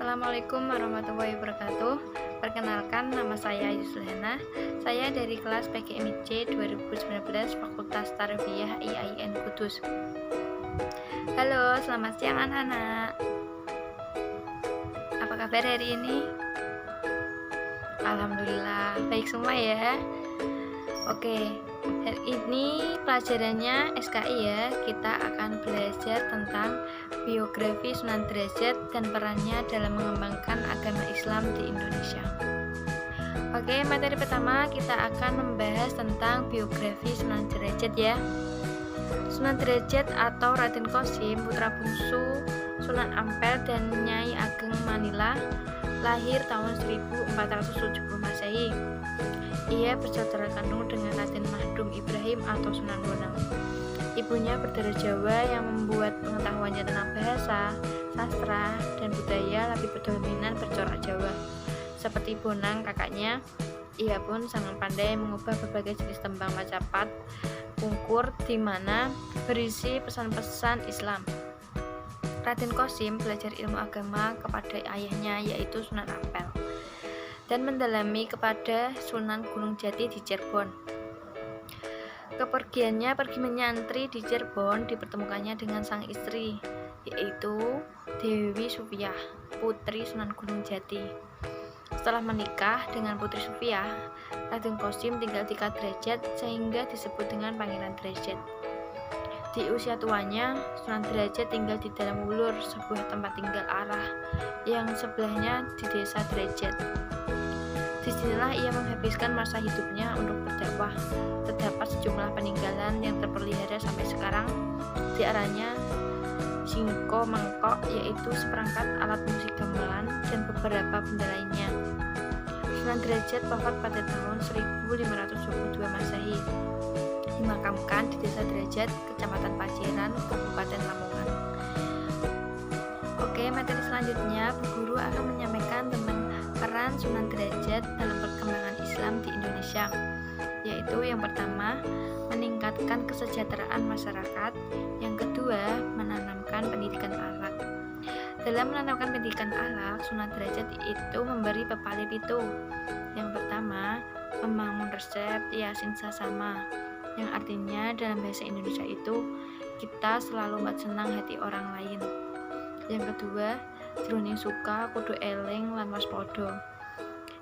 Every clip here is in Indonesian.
Assalamualaikum warahmatullahi wabarakatuh. Perkenalkan, nama saya Yuslihana. Saya dari kelas PGMIC 2019 Fakultas Tarbiyah IAIN Kudus. Halo, selamat siang anak-anak. Apa kabar hari ini? Alhamdulillah, baik semua ya. Oke, hari ini pelajarannya SKI ya. Kita akan belajar tentang biografi Sunan Derajat dan perannya dalam mengembangkan agama Islam di Indonesia. Oke, materi pertama kita akan membahas tentang biografi Sunan Derajat ya. Sunan Derajat atau Raden Qasim, putra bungsu Sunan Ampel dan Nyai Ageng Manila, lahir tahun 1470 Masehi. Ia bersaudara kandung dengan Raden Mahdum Ibrahim atau Sunan Bonang. Ibunya berdarah Jawa yang membuat pengetahuannya tentang bahasa, sastra, dan budaya lebih berdominan bercorak Jawa. Seperti Bonang kakaknya, ia pun sangat pandai mengubah berbagai jenis tembang macapat ungkur di mana berisi pesan-pesan Islam. Raden Qasim belajar ilmu agama kepada ayahnya yaitu Sunan Ampel dan mendalami kepada Sunan Gunung Jati di Cirebon. Kepergiannya pergi menyantri di Cirebon dipertemukannya dengan sang istri, yaitu Dewi Sufiyah, putri Sunan Gunung Jati. Setelah menikah dengan Putri Sufiyah, Raden Qasim tinggal di Kadrajat sehingga disebut dengan Pangeran Derajat. Di usia tuanya, Sunan Derajat tinggal di Dalam Wulur, sebuah tempat tinggal arah yang sebelahnya di desa Derajat. Disinilah ia menghabiskan masa hidupnya untuk berdakwah. Terdapat sejumlah peninggalan yang terpelihara sampai sekarang, diantaranya singko mangkok, yaitu seperangkat alat musik gamelan, dan beberapa benda lainnya. Sunan Derajat wafat pada tahun 1522 Masehi. Dimakamkan di Desa Derajat, Kecamatan Paciran, Kabupaten Lamongan. Oke, materi selanjutnya Bu Guru akan menyampaikan tentang peran Sunan Derajat dalam perkembangan Islam di Indonesia, yaitu yang pertama, meningkatkan kesejahteraan masyarakat, yang kedua, menanamkan pendidikan akhlak. Dalam menanamkan pendidikan akhlak, Sunan Derajat itu memberi pepali pitu. Yang pertama, membangun resep Yasin Sasama, yang artinya dalam bahasa Indonesia itu kita selalu buat senang hati orang lain. Yang kedua, jroning suka kudu eling lan waspada,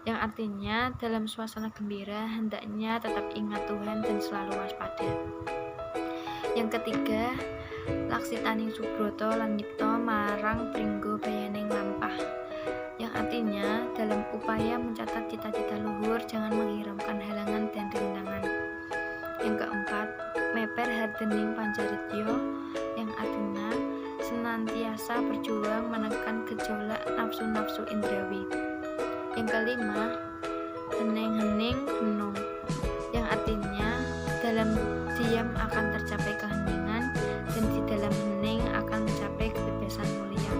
yang artinya dalam suasana gembira hendaknya tetap ingat Tuhan dan selalu waspada. Yang ketiga, laksitaning subroto lan nyipta marang pringgo bayaning lampah, yang artinya dalam upaya mencatat cita-cita luhur jangan menghiraukan halangan dan rintangan. Yang keempat, meper hardening pancaritya, yang artinya senantiasa berjuang menekan gejolak nafsu-nafsu indrawi. Yang kelima, hening-hening henung, yang artinya dalam diam akan tercapai keheningan dan di dalam hening akan mencapai kebebasan mulia.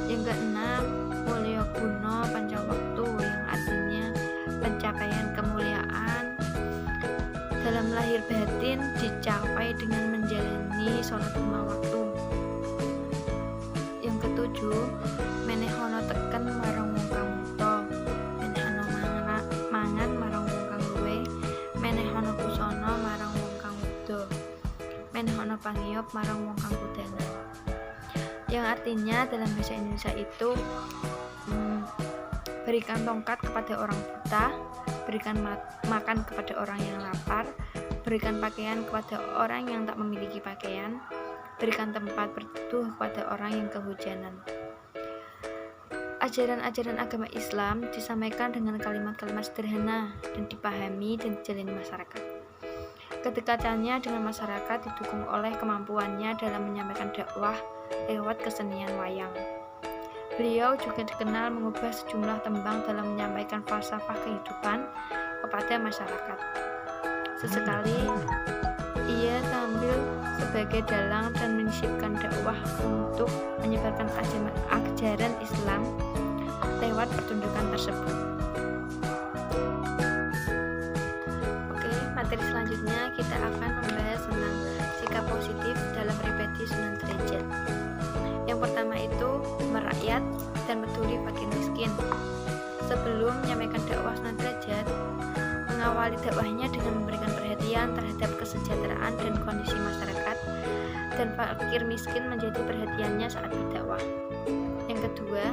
Yang keenam, mulya guna pancawaktu, yang artinya pencapaian kemuliaan dalam lahir batin dicapai dengan menjalani sholat lima waktu. Yang ketujuh, menehono teken marang wong kang buta, menehono mangan marang wong kang luwe, menehono busana marang wong kang wuda, menehono pangiyop marang wong kang kudanan. Yang artinya dalam bahasa Indonesia itu berikan tongkat kepada orang buta, berikan makan kepada orang yang lapar, berikan pakaian kepada orang yang tak memiliki pakaian, berikan tempat berteduh kepada orang yang kehujanan. Ajaran-ajaran agama Islam disampaikan dengan kalimat-kalimat sederhana dan dipahami dan dijalani masyarakat. Kedekatannya dengan masyarakat didukung oleh kemampuannya dalam menyampaikan dakwah lewat kesenian wayang. Beliau juga dikenal mengubah sejumlah tembang dalam menyampaikan falsafah kehidupan kepada masyarakat. Sesekali ia tampil sebagai dalang dan menyisipkan dakwah untuk menyebarkan ajaran Islam lewat pertunjukan tersebut. Oke, materi selanjutnya kita akan membahas tentang sikap positif dalam pribadi Sunan Derajat. Yang pertama itu merakyat, dan peduli fakir miskin. Sebelum menyampaikan dakwah Sunan Derajat, mengawali dakwahnya dengan memberikan perhatian terhadap kesejahteraan dan kondisi masyarakat, dan fakir miskin menjadi perhatiannya saat berdakwah. Yang kedua,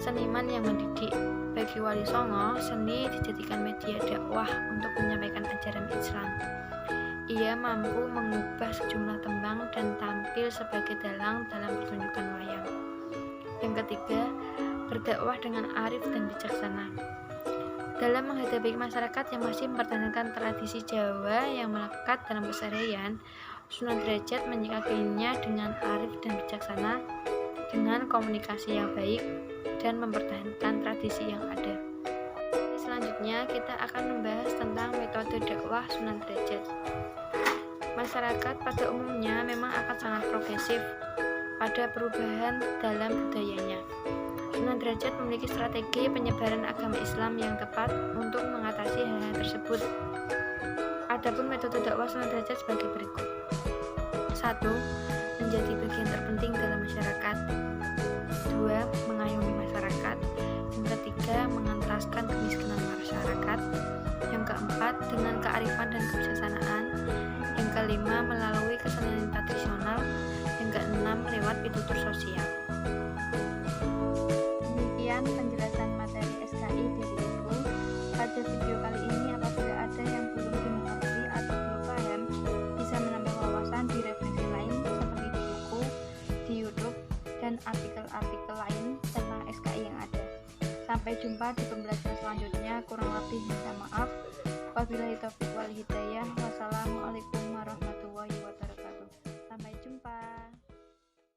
seniman yang mendidik. Bagi Wali Songo, seni dijadikan media dakwah untuk menyampaikan ajaran Islam. Ia mampu mengubah sejumlah tembang dan tampil sebagai dalang dalam pertunjukan wayang. Yang ketiga, berdakwah dengan arif dan bijaksana. Dalam menghadapi masyarakat yang masih mempertahankan tradisi Jawa yang melekat dalam keseharian, Sunan Derajat menyikapinya dengan arif dan bijaksana, dengan komunikasi yang baik dan mempertahankan tradisi yang ada. Selanjutnya kita akan membahas tentang metode dakwah Sunan Derajat. Masyarakat pada umumnya memang akan sangat progresif pada perubahan dalam budayanya. Sunan Derajat memiliki strategi penyebaran agama Islam yang tepat untuk mengatasi hal-hal tersebut. Adapun metode dakwah Sunan Derajat sebagai berikut. 1. Menjadi bagian terpenting dalam masyarakat. 2. Mengayomi masyarakat. Yang ketiga, mengentaskan kemiskinan masyarakat. Yang keempat, dengan kearifan dan kebijaksanaan. Yang kelima, melalui kesenian tradisional. Yang keenam, lewat pitutur sosial. Demikian penjelasan materi SKI dari Ibu. Pada video kali ini, apabila ada yang belum dimengerti atau belum paham, bisa menambah wawasan di referensi lain seperti di buku, di YouTube, dan artikel-artikel lain tentang SKI yang ada. Sampai jumpa di pembelajaran selanjutnya. Kurang lebih minta maaf. Wabillahi taufiq wal hidayah. Wassalamualaikum warahmatullahi wabarakatuh.